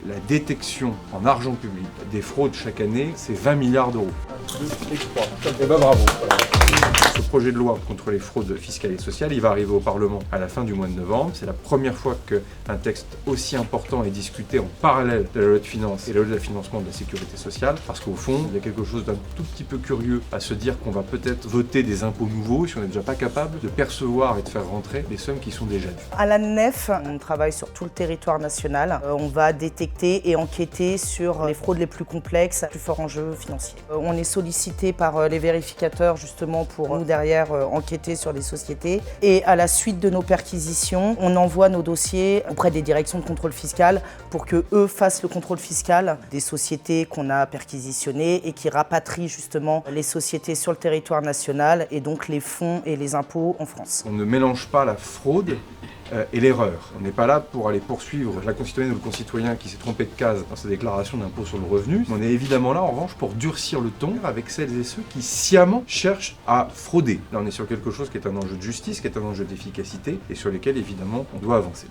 La détection en argent public des fraudes chaque année, c'est 20 milliards d'euros. 1, 2 et 3. Et ben bravo. Ce projet de loi contre les fraudes fiscales et sociales, il va arriver au Parlement à la fin du mois de novembre. C'est la première fois qu'un texte aussi important est discuté en parallèle de la loi de finances et la loi de financement de la sécurité sociale. Parce qu'au fond, il y a quelque chose d'un tout petit peu curieux à se dire qu'on va peut-être voter des impôts nouveaux si on n'est déjà pas capable de percevoir et de faire rentrer les sommes qui sont déjà dues. À l'ANNEF, on travaille sur tout le territoire national. On va détecter et enquêter sur les fraudes les plus complexes, les plus forts enjeux financiers. On est sollicité par les vérificateurs justement pour nous derrière enquêter sur les sociétés. Et à la suite de nos perquisitions, on envoie nos dossiers auprès des directions de contrôle fiscal pour que eux fassent le contrôle fiscal des sociétés qu'on a perquisitionnées et qui rapatrient justement les sociétés sur le territoire national et donc les fonds et les impôts en France. On ne mélange pas la fraude et l'erreur. On n'est pas là pour aller poursuivre la concitoyenne ou le concitoyen qui s'est trompé de case dans sa déclaration d'impôt sur le revenu. On est évidemment là, en revanche, pour durcir le ton avec celles et ceux qui sciemment cherchent à frauder. Là, on est sur quelque chose qui est un enjeu de justice, qui est un enjeu d'efficacité et sur lesquels, évidemment, on doit avancer.